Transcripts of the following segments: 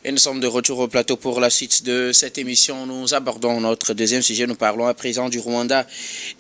Et nous sommes de retour au plateau pour la suite de cette émission. Nous abordons notre deuxième sujet. Nous parlons à présent du Rwanda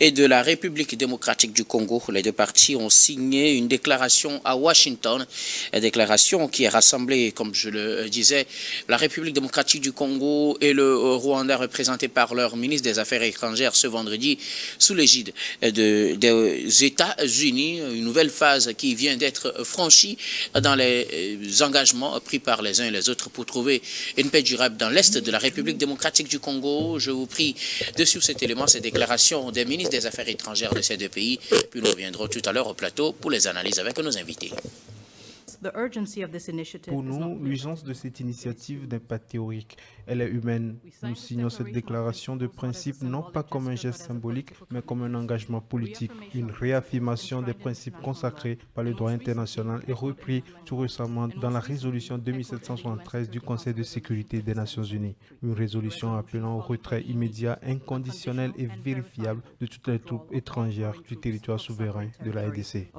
et de la République démocratique du Congo. Les deux parties ont signé une déclaration à Washington. Une déclaration qui est rassemblée, comme je le disais, la République démocratique du Congo et le Rwanda représentés par leur ministre des Affaires étrangères ce vendredi sous l'égide des États-Unis. Une nouvelle phase qui vient d'être franchie dans les engagements pris par les uns et les autres pour trouver une paix durable dans l'Est de la République démocratique du Congo. Je vous prie de suivre cet élément, ces déclarations des ministres des Affaires étrangères de ces deux pays. Puis nous reviendrons tout à l'heure au plateau pour les analyses avec nos invités. Pour nous, l'urgence de cette initiative n'est pas théorique, elle est humaine. Nous signons cette déclaration de principe non pas comme un geste symbolique, mais comme un engagement politique, une réaffirmation des principes consacrés par le droit international et repris tout récemment dans la résolution 2773 du Conseil de sécurité des Nations Unies. Une résolution appelant au retrait immédiat, inconditionnel et vérifiable de toutes les troupes étrangères du territoire souverain de la RDC.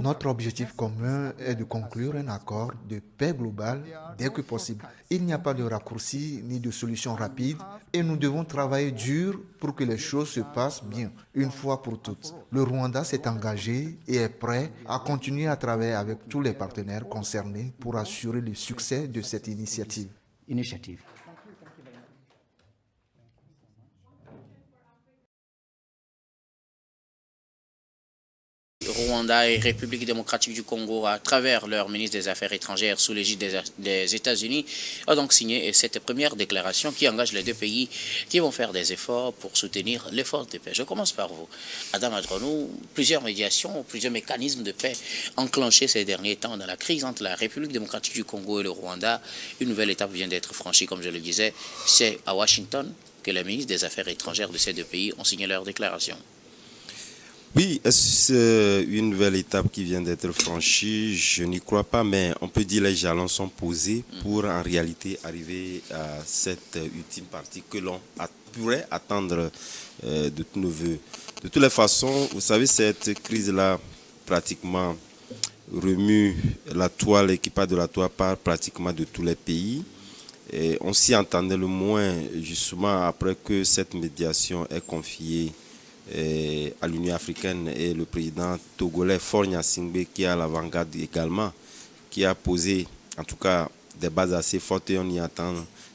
Notre objectif commun est de conclure un accord de paix globale dès que possible. Il n'y a pas de raccourci ni de solution rapide et nous devons travailler dur pour que les choses se passent bien, une fois pour toutes. Le Rwanda s'est engagé et est prêt à continuer à travailler avec tous les partenaires concernés pour assurer le succès de cette initiative. Rwanda et République démocratique du Congo, à travers leur ministre des Affaires étrangères sous l'égide des États-Unis, a donc signé cette première déclaration qui engage les deux pays qui vont faire des efforts pour soutenir l'effort de paix. Je commence par vous. Adam Adronou, plusieurs médiations, plusieurs mécanismes de paix enclenchés ces derniers temps dans la crise entre la République démocratique du Congo et le Rwanda. Une nouvelle étape vient d'être franchie, comme je le disais. C'est à Washington que les ministres des Affaires étrangères de ces deux pays ont signé leur déclaration. Oui, c'est une nouvelle étape qui vient d'être franchie. Je n'y crois pas, mais on peut dire que les jalons sont posés pour en réalité arriver à cette ultime partie que l'on pourrait attendre de tous nos voeux. De toutes les façons, vous savez, cette crise-là pratiquement remue la toile, l'équipage de la toile par pratiquement de tous les pays. Et on s'y entendait le moins justement après que cette médiation est confiée à l'Union africaine et le président togolais Faure Gnassingbé qui est à l'avant-garde également, qui a posé en tout cas des bases assez fortes et on y attend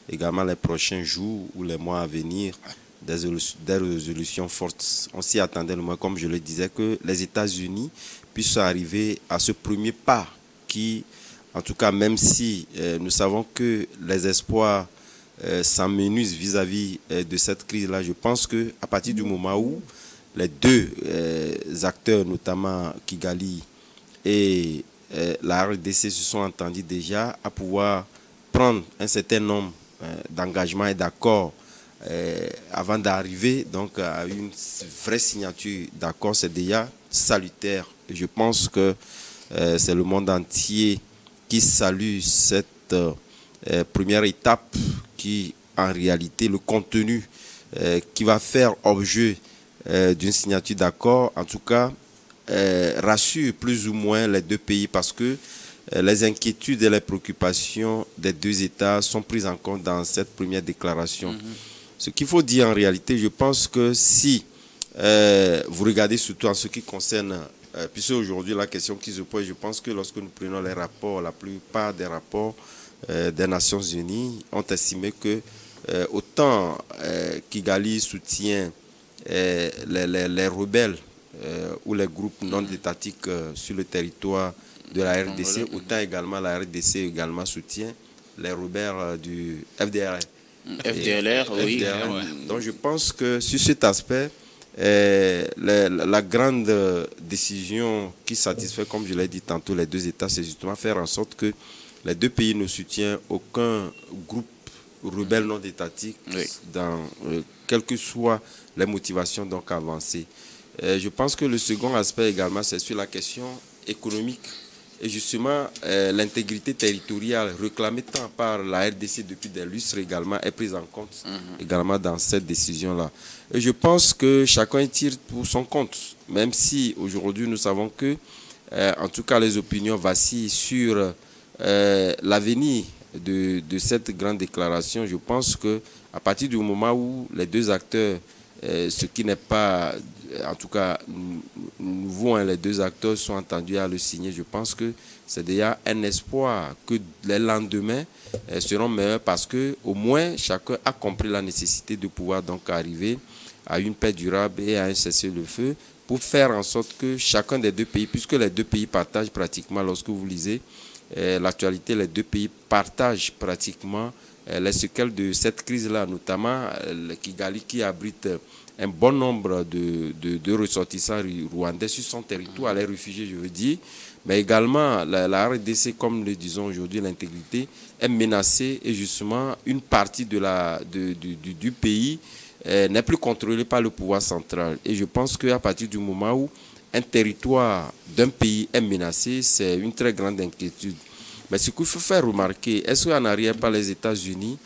également les prochains jours ou les mois à venir des résolutions fortes. On s'y attendait le moins, comme je le disais, que les États-Unis puissent arriver à ce premier pas qui, en tout cas, même si nous savons que les espoirs s'amenuisent vis-à-vis de cette crise-là, je pense qu'à partir du moment où les deux acteurs, notamment Kigali et la RDC, se sont entendus déjà à pouvoir prendre un certain nombre d'engagements et d'accords avant d'arriver donc à une vraie signature d'accord, c'est déjà salutaire. Et je pense que c'est le monde entier qui salue cette première étape qui, en réalité, le contenu qui va faire objet d'une signature d'accord, en tout cas, rassure plus ou moins les deux pays parce que les inquiétudes et les préoccupations des deux États sont prises en compte dans cette première déclaration. Ce qu'il faut dire en réalité, je pense que si vous regardez surtout en ce qui concerne, puisque aujourd'hui la question qui se pose, je pense que lorsque nous prenons les rapports, la plupart des rapports des Nations Unies ont estimé que autant Kigali soutient les rebelles ou les groupes non étatiques sur le territoire de la RDC, autant également la RDC également soutient les rebelles du FDLR. FDLR, oui. FDLR. Donc je pense que sur cet aspect, la grande décision qui satisfait, comme je l'ai dit tantôt, les deux États, c'est justement faire en sorte que les deux pays ne soutiennent aucun groupe rebelle non étatique dans quelles que soient les motivations donc avancées. Je pense que le second aspect également, c'est sur la question économique. Et justement, l'intégrité territoriale réclamée tant par la RDC depuis des lustres également est prise en compte également dans cette décision-là. Et je pense que chacun tire pour son compte, même si aujourd'hui nous savons que, en tout cas, les opinions vacillent sur l'avenir de cette grande déclaration, je pense que à partir du moment où les deux acteurs, ce qui n'est pas, en tout cas, nouveau, les deux acteurs sont entendus à le signer, je pense que c'est déjà un espoir que les lendemains seront meilleurs parce que au moins chacun a compris la nécessité de pouvoir donc arriver à une paix durable et à un cessez-le-feu pour faire en sorte que chacun des deux pays, puisque les deux pays partagent pratiquement, lorsque vous lisez l'actualité, les deux pays partagent pratiquement les séquelles de cette crise-là, notamment le Kigali qui abrite un bon nombre de ressortissants rwandais sur son territoire, les réfugiés, je veux dire, mais également la RDC, comme le disons aujourd'hui, l'intégrité est menacée et justement une partie du pays n'est plus contrôlée par le pouvoir central. Et je pense qu'à partir du moment où un territoire d'un pays est menacé, c'est une très grande inquiétude. Mais ce qu'il faut faire remarquer, est-ce qu'en arrière-plan, les États-Unis,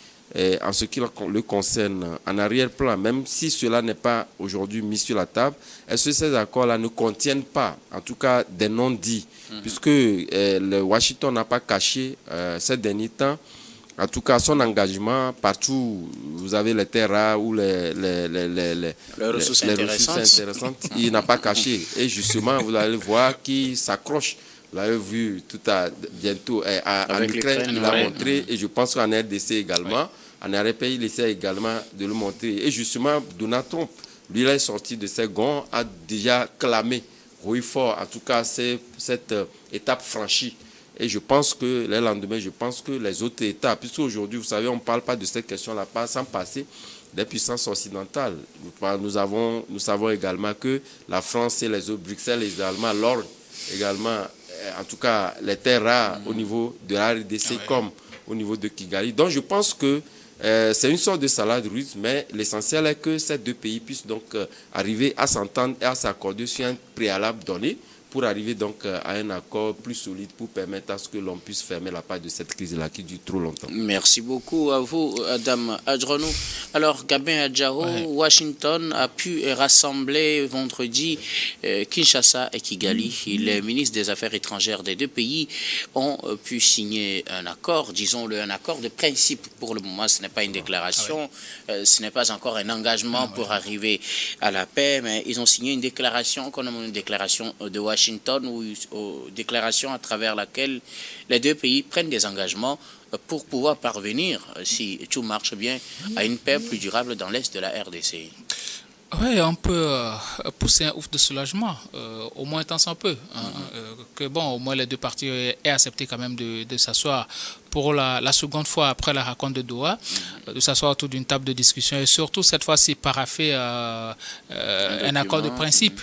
en ce qui le concerne, en arrière-plan, même si cela n'est pas aujourd'hui mis sur la table, est-ce que ces accords-là ne contiennent pas, en tout cas, des non-dits, puisque le Washington n'a pas caché ces derniers temps, en tout cas, son engagement partout, vous avez les terres rares ou les ressources intéressantes, il n'a pas caché. Et justement, vous allez voir qu'il s'accroche. Vous l'avez vu bientôt en Ukraine, il l'a montré, et je pense qu'en RDC également, en RDP, il essaie également de le montrer. Et justement, Donald Trump, lui, il est sorti de ses gonds, a déjà clamé, oui fort, en tout cas, c'est cette étape franchie. Et je pense que les lendemains, je pense que les autres États, puisque aujourd'hui, vous savez, on ne parle pas de cette question-là sans passer des puissances occidentales. Nous savons également que la France et les autres, Bruxelles et les Allemands, l'ordre également, en tout cas, les terres rares au niveau de la RDC comme au niveau de Kigali. Donc, je pense que c'est une sorte de salade russe, mais l'essentiel est que ces deux pays puissent donc arriver à s'entendre et à s'accorder sur un préalable donné pour arriver donc à un accord plus solide pour permettre à ce que l'on puisse fermer la page de cette crise-là qui dure trop longtemps. Merci beaucoup à vous, Adam Adronou. Alors, Gabin Adjaro, Washington a pu rassembler vendredi Kinshasa et Kigali. Les ministres des Affaires étrangères des deux pays ont pu signer un accord, disons-le, un accord de principe. Pour le moment, ce n'est pas une déclaration, ce n'est pas encore un engagement pour arriver à la paix, mais ils ont signé une déclaration, qu'on nomme une déclaration de Washington, ou déclaration à travers laquelle les deux pays prennent des engagements pour pouvoir parvenir, si tout marche bien, à une paix plus durable dans l'est de la RDC. Oui, on peut pousser un ouf de soulagement, au moins tant soit peu. Que bon, au moins les deux parties aient accepté quand même de s'asseoir pour la seconde fois après la rencontre de Doha, de s'asseoir autour d'une table de discussion et surtout cette fois-ci paraffer un accord de principe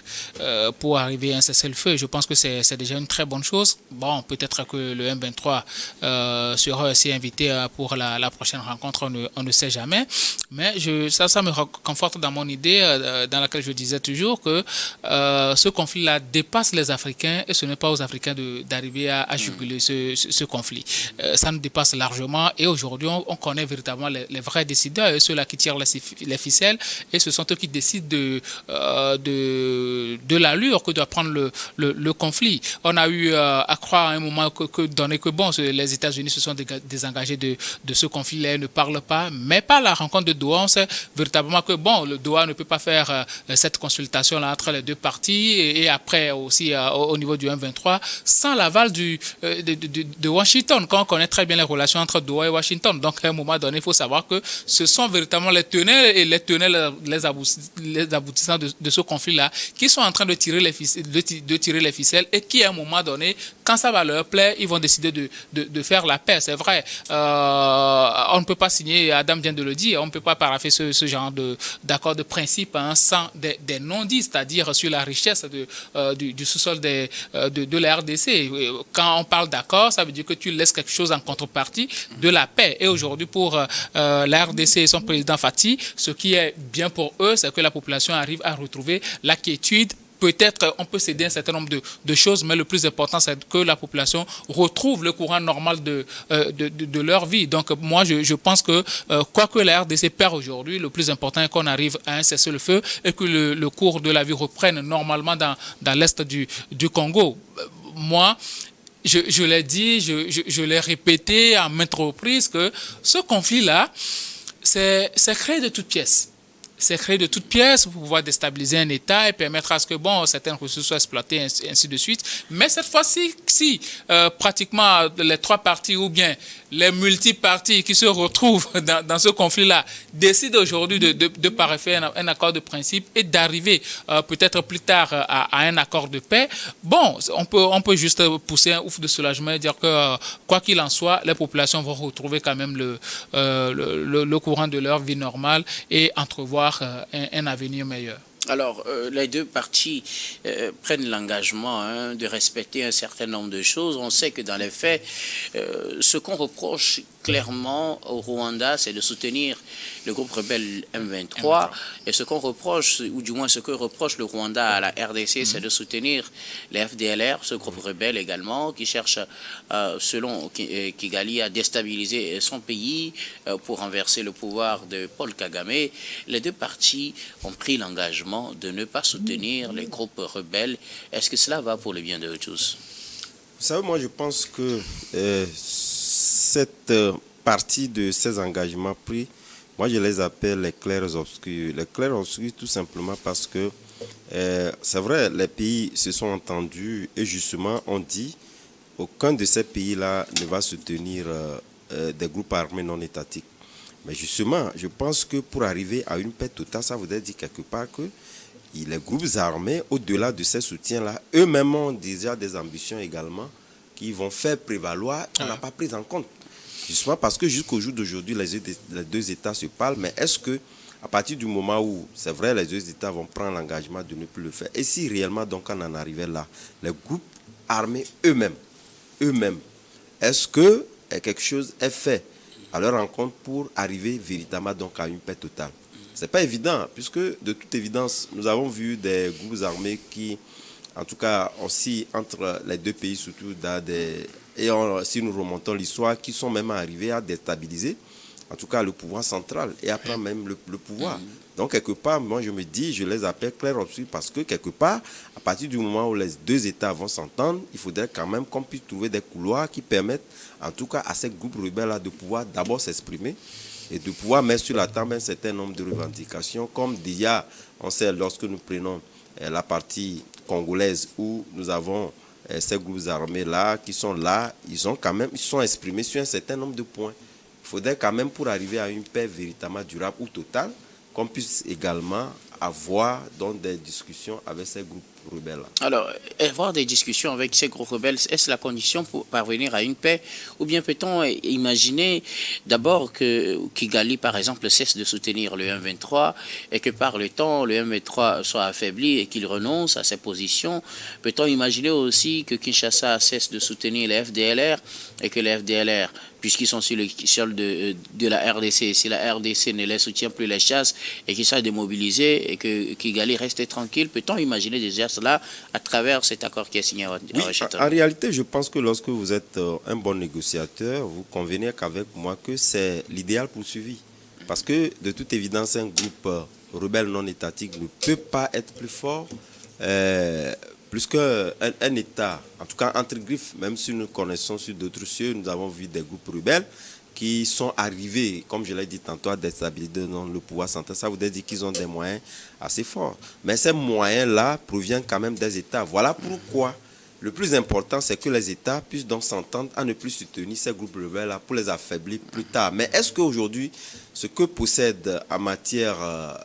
pour arriver à un cessez-le-feu. Je pense que c'est déjà une très bonne chose. Bon, peut-être que le M23 sera aussi invité pour la prochaine rencontre, on ne sait jamais. Mais ça me conforte dans mon idée dans laquelle je disais toujours que ce conflit-là dépasse les Africains et ce n'est pas aux Africains d'arriver à juguler ce conflit. Ça nous dépasse largement et aujourd'hui on connaît véritablement les vrais décideurs et ceux-là qui tirent les ficelles et ce sont eux qui décident de l'allure que doit prendre le conflit. On a eu à croire à un moment que bon, les États-Unis se sont désengagés de ce conflit-là, ne parlent pas, mais par la rencontre de Doha, on sait véritablement que bon, le Doha ne peut pas faire cette consultation-là entre les deux parties et après aussi au niveau du M23 sans l'aval de Washington, quand on connaît très bien les relations entre Doha et Washington. Donc à un moment donné, il faut savoir que ce sont véritablement les tenants et les aboutissants de ce conflit-là qui sont en train de tirer les ficelles et qui à un moment donné, quand ça va leur plaire, ils vont décider de faire la paix. C'est vrai, on ne peut pas signer, Adam vient de le dire, on ne peut pas paraffer ce genre d'accord de principe sans des non-dits, c'est-à-dire sur la richesse du sous-sol de la RDC. Quand on parle d'accord, ça veut dire que tu laisses quelque chose en contrepartie de la paix. Et aujourd'hui, pour la RDC et son président Fati, ce qui est bien pour eux, c'est que la population arrive à retrouver la quiétude. Peut-être on peut céder un certain nombre de choses, mais le plus important, c'est que la population retrouve le courant normal de leur vie. Donc moi, je pense que quoi que la RDC perd aujourd'hui, le plus important est qu'on arrive à un cessez-le-feu et que le cours de la vie reprenne normalement dans l'est du Congo. Moi, je l'ai dit, je l'ai répété à maintes reprises que ce conflit-là, c'est créé de toutes pièces. C'est créé de toutes pièces pour pouvoir déstabiliser un État et permettre à ce que certaines ressources soient exploitées, ainsi de suite. Mais cette fois-ci, si pratiquement les trois parties ou bien les multiparties qui se retrouvent dans ce conflit-là décident aujourd'hui de paraffer un accord de principe et d'arriver peut-être plus tard à un accord de paix, on peut juste pousser un ouf de soulagement et dire que quoi qu'il en soit, les populations vont retrouver quand même le courant de leur vie normale et entrevoir un avenir meilleur. Alors, les deux parties prennent l'engagement de respecter un certain nombre de choses. On sait que dans les faits, ce qu'on reproche clairement au Rwanda, c'est de soutenir le groupe rebelle M23. Et ce qu'on reproche, ou du moins ce que reproche le Rwanda à la RDC, c'est de soutenir les FDLR, ce groupe rebelle également, qui cherche, selon Kigali, à déstabiliser son pays pour renverser le pouvoir de Paul Kagame. Les deux parties ont pris l'engagement de ne pas soutenir les groupes rebelles. Est-ce que cela va pour le bien de tous? Vous savez, moi je pense que cette partie de ces engagements pris, moi je les appelle les clairs obscurs. Les clairs obscurs tout simplement parce que c'est vrai, les pays se sont entendus et justement on dit aucun de ces pays-là ne va soutenir des groupes armés non étatiques. Mais justement, je pense que pour arriver à une paix totale, ça voudrait dire quelque part que les groupes armés, au-delà de ces soutiens-là, eux-mêmes ont déjà des ambitions également qui vont faire prévaloir, on n'a pas pris en compte. Justement parce que jusqu'au jour d'aujourd'hui, les deux États se parlent, mais est-ce que à partir du moment où, c'est vrai, les deux États vont prendre l'engagement de ne plus le faire, et si réellement, donc, on en arrivait là, les groupes armés eux-mêmes, est-ce que quelque chose est fait à leur rencontre pour arriver véritablement donc à une paix totale? C'est pas évident, puisque de toute évidence, nous avons vu des groupes armés qui, en tout cas, aussi entre les deux pays, surtout dans si nous remontons l'histoire, qui sont même arrivés à déstabiliser, en tout cas, le pouvoir central et après même le pouvoir. Donc, quelque part, moi, je me dis, je les appelle clairs obscurs parce que, quelque part, à partir du moment où les deux États vont s'entendre, il faudrait quand même qu'on puisse trouver des couloirs qui permettent, en tout cas, à ces groupes rebelles-là de pouvoir d'abord s'exprimer et de pouvoir mettre sur la table un certain nombre de revendications, comme déjà, on sait, lorsque nous prenons la partie congolaise où nous avons ces groupes armés-là qui sont là, ils sont exprimés sur un certain nombre de points. Il faudrait quand même, pour arriver à une paix véritablement durable ou totale, qu'on puisse également avoir donc des discussions avec ces groupes rebelles-là. Alors, avoir des discussions avec ces groupes rebelles, est-ce la condition pour parvenir à une paix? Ou bien peut-on imaginer d'abord que Kigali, par exemple, cesse de soutenir le M23 et que par le temps, le M23 soit affaibli et qu'il renonce à ses positions? Peut-on imaginer aussi que Kinshasa cesse de soutenir les FDLR et que les FDLR, puisqu'ils sont sur le sol de la RDC, si la RDC ne les soutient plus, les chasse et qu'ils soient démobilisés et que Kigali reste tranquille, peut-on imaginer déjà cela à travers cet accord qui est signé à Washington? En réalité, je pense que lorsque vous êtes un bon négociateur, vous convenez qu'avec moi que c'est l'idéal poursuivi. Parce que, de toute évidence, un groupe rebelle non étatique ne peut pas être plus fort plus qu'un État, en tout cas entre griffes, même si nous connaissons sur d'autres cieux, nous avons vu des groupes rebelles qui sont arrivés, comme je l'ai dit tantôt, à déstabiliser dans le pouvoir central. Ça voudrait dire qu'ils ont des moyens assez forts. Mais ces moyens-là proviennent quand même des États. Voilà pourquoi le plus important, c'est que les États puissent donc s'entendre à ne plus soutenir ces groupes rebelles-là pour les affaiblir plus tard. Mais est-ce qu'aujourd'hui, ce que possèdent en matière,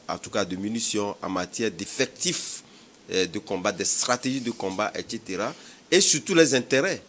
en tout cas de munitions, en matière d'effectifs de combat, des stratégies de combat, etc., et surtout les intérêts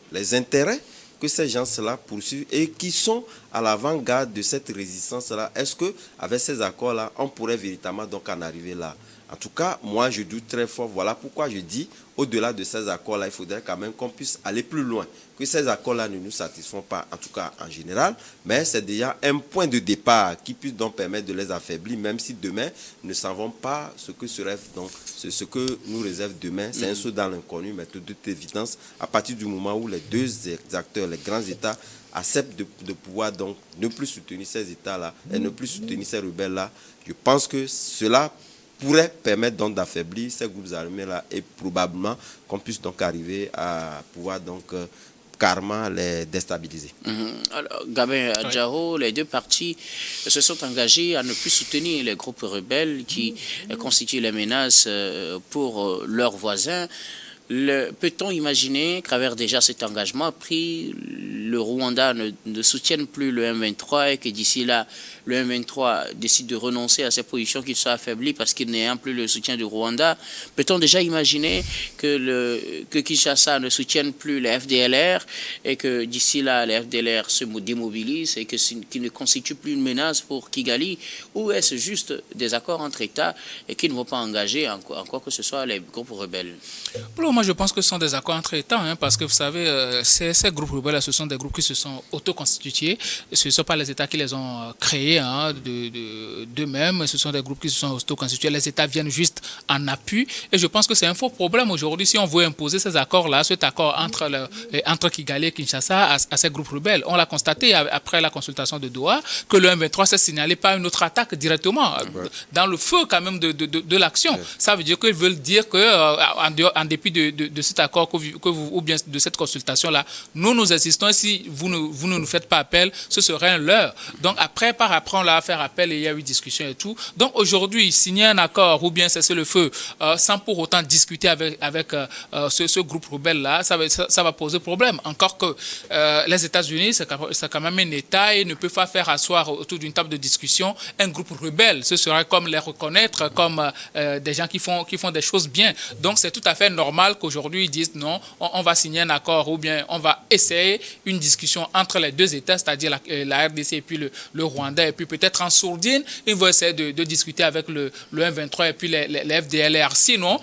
que ces gens-là poursuivent et qui sont à l'avant-garde de cette résistance-là, est-ce qu'avec ces accords-là, on pourrait véritablement donc en arriver là? En tout cas, moi, je doute très fort. Voilà pourquoi je dis, au-delà de ces accords-là, il faudrait quand même qu'on puisse aller plus loin. Que ces accords-là ne nous satisfont pas, en tout cas en général, mais c'est déjà un point de départ qui puisse donc permettre de les affaiblir, même si demain, nous ne savons pas ce que serait donc ce que nous réserve demain. C'est un saut dans l'inconnu, mais de toute évidence, à partir du moment où les deux acteurs, les grands États, acceptent de pouvoir donc ne plus soutenir ces États-là et ne plus soutenir ces rebelles-là, je pense que cela pourrait permettre donc d'affaiblir ces groupes armés-là et probablement qu'on puisse donc arriver à pouvoir donc carrément les déstabiliser. Alors, Gabin Adjaro, les deux parties se sont engagés à ne plus soutenir les groupes rebelles qui constituent les menaces pour leurs voisins. Peut-on imaginer qu'à travers déjà cet engagement pris, le Rwanda ne soutienne plus le M23 et que d'ici là, le M23 décide de renoncer à ses positions, qu'il soit affaibli parce qu'il n'ayant plus le soutien du Rwanda? Peut-on déjà imaginer que Kinshasa ne soutienne plus les FDLR et que d'ici là, les FDLR se démobilisent et qu'ils ne constituent plus une menace pour Kigali? Ou est-ce juste des accords entre États et qui ne vont pas engager en quoi que ce soit les groupes rebelles? Moi, je pense que ce sont des accords entre États, parce que vous savez, ces groupes rebelles, ce sont des groupes qui se sont auto-constitués. Ce ne sont pas les États qui les ont créés d'eux-mêmes. Ce sont des groupes qui se sont auto-constitués. Les États viennent juste en appui. Et je pense que c'est un faux problème aujourd'hui si on veut imposer ces accords-là, cet accord entre Kigali et Kinshasa à ces groupes rebelles. On l'a constaté après la consultation de Doha que le M23 s'est signalé par une autre attaque directement dans le feu quand même de l'action. Ça veut dire qu'ils veulent dire qu'en dépit de cet accord ou bien de cette consultation-là, nous insistons, si vous ne nous faites pas appel, ce serait un leurre. Donc après, on l'a fait appel et il y a eu discussion et tout. Donc aujourd'hui, signer un accord ou bien cesser le feu sans pour autant discuter avec ce groupe rebelle-là, ça va poser problème. Encore que les États-Unis, c'est quand même un État et ne peut pas faire asseoir autour d'une table de discussion un groupe rebelle. Ce serait comme les reconnaître comme des gens qui font des choses bien. Donc c'est tout à fait normal qu'aujourd'hui ils disent non, on va signer un accord ou bien on va essayer une discussion entre les deux États, c'est-à-dire la RDC et puis le Rwanda, et puis peut-être en sourdine, ils vont essayer de discuter avec le M23 et puis les FDLR. Sinon,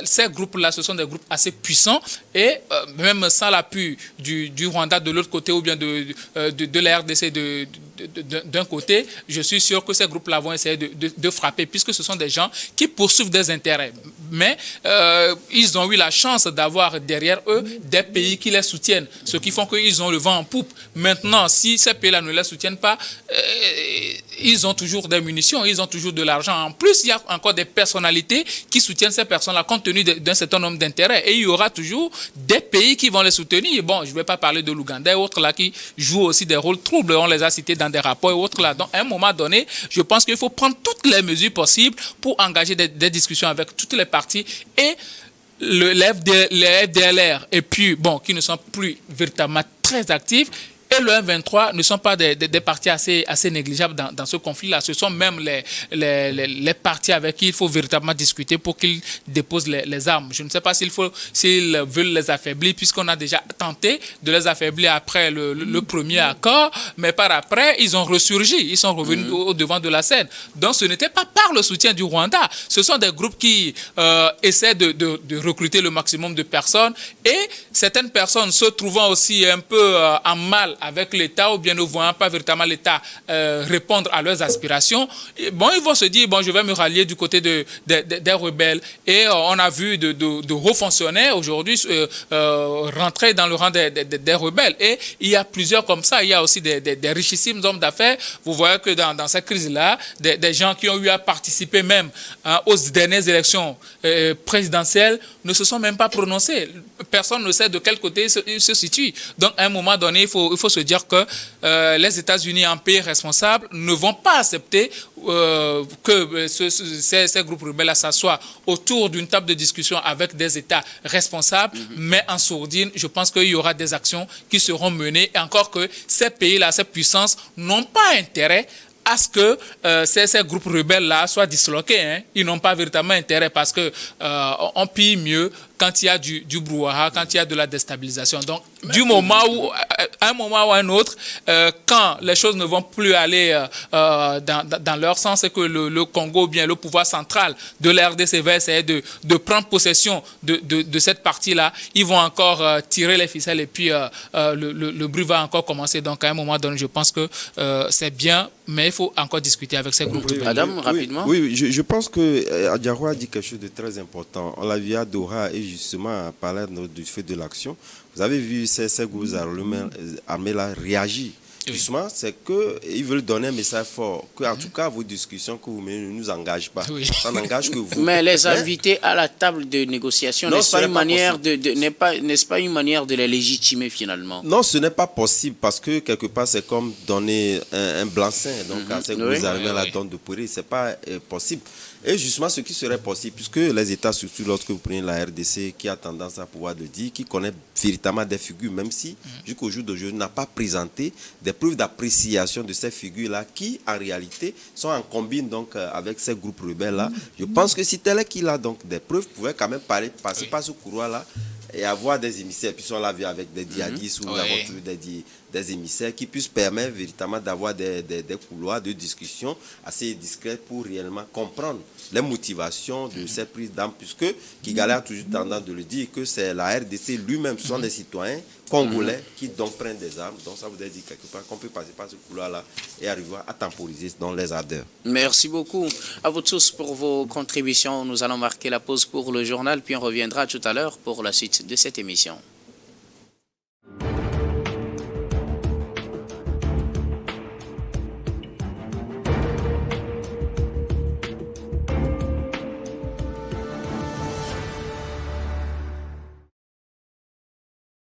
ces groupes-là, ce sont des groupes assez puissants et même sans l'appui du Rwanda de l'autre côté ou bien de la RDC d'un côté, je suis sûr que ces groupes-là vont essayer de frapper puisque ce sont des gens qui poursuivent des intérêts. Mais ils ont eu la chance d'avoir derrière eux des pays qui les soutiennent, ce qui font qu'ils ont le vent en poupe. Maintenant, si ces pays-là ne les soutiennent pas, ils ont toujours des munitions, ils ont toujours de l'argent. En plus, il y a encore des personnalités qui soutiennent ces personnes-là compte tenu d'un certain nombre d'intérêts. Et il y aura toujours des pays qui vont les soutenir. Bon, je ne vais pas parler de l'Ouganda et autres là qui jouent aussi des rôles troubles. On les a cités dans des rapports et autres là. Donc, à un moment donné, je pense qu'il faut prendre toutes les mesures possibles pour engager des discussions avec toutes les parties et les FDLR et puis, qui ne sont plus véritablement très actifs, et le M23 ne sont pas des partis assez négligeables dans ce conflit-là. Ce sont même les partis avec qui il faut véritablement discuter pour qu'ils déposent les armes. Je ne sais pas s'ils veulent les affaiblir, puisqu'on a déjà tenté de les affaiblir après le premier accord, mais par après, ils ont ressurgi, ils sont revenus au devant de la scène. Donc ce n'était pas par le soutien du Rwanda. Ce sont des groupes qui essaient de recruter le maximum de personnes, et certaines personnes se trouvant aussi un peu en mal avec l'État ou bien ne voyant pas véritablement l'État répondre à leurs aspirations, ils vont se dire, je vais me rallier du côté des rebelles. Et on a vu de hauts fonctionnaires aujourd'hui rentrer dans le rang des rebelles. Et il y a plusieurs comme ça. Il y a aussi des richissimes hommes d'affaires. Vous voyez que dans cette crise-là, des gens qui ont eu à participer même aux dernières élections présidentielles ne se sont même pas prononcés. Personne ne sait de quel côté ils se situent. Donc, à un moment donné, il faut se dire que les États-Unis, en pays responsable, ne vont pas accepter que ces groupes rebelles s'assoient autour d'une table de discussion avec des États responsables, mais en sourdine, je pense qu'il y aura des actions qui seront menées, et encore que ces pays-là, ces puissances, n'ont pas intérêt à ce que ces groupes rebelles-là soient disloqués. Ils n'ont pas véritablement intérêt parce que on pille mieux quand il y a du brouhaha, quand il y a de la déstabilisation. Donc, à un moment ou à un autre, quand les choses ne vont plus aller dans leur sens, et que le Congo, bien le pouvoir central de la RDC va essayer de prendre possession de cette partie-là, ils vont encore tirer les ficelles et puis le bruit va encore commencer. Donc, à un moment donné, je pense que c'est bien, mais il faut encore discuter avec ces groupes. Adam, rapidement. Oui, je pense que Adjaro a dit quelque chose de très important. On l'a vu à Doha et justement à parler du fait de l'action. Vous avez vu ces groupes armés-là réagir. Justement, c'est qu'ils veulent donner un message fort, que en tout cas, vos discussions que vous menez ne nous engagent pas. Ça n'engage que vous. Mais les invités à la table de négociation, n'est-ce pas une manière de les légitimer finalement? Non, ce n'est pas possible parce que quelque part, c'est comme donner un blanc-seing à ces gros armées à la donne de pourrir. Ce n'est pas possible. Et justement, ce qui serait possible, puisque les États, surtout lorsque vous prenez la RDC, qui a tendance à pouvoir le dire, qui connaît véritablement des figures, même si jusqu'au jour d'aujourd'hui n'a pas présenté des preuves d'appréciation de ces figures-là, qui en réalité sont en combine avec ces groupes rebelles-là. Je pense que si tel est qu'il a donc des preuves, pouvait quand même passer par ce couloir-là et avoir des émissaires. Puis on l'a vu avec des djihadistes, où nous avons toujours des émissaires qui puissent permettre véritablement d'avoir des couloirs de discussion assez discrets pour réellement comprendre les motivations de cette prise d'armes, puisque Kigali a toujours tendance de le dire que c'est la RDC lui-même, ce sont des citoyens congolais qui donc prennent des armes. Donc ça voudrait dire quelque part qu'on peut passer par ce couloir-là et arriver à temporiser dans les ardeurs. Merci beaucoup à vous tous pour vos contributions. Nous allons marquer la pause pour le journal, puis on reviendra tout à l'heure pour la suite de cette émission.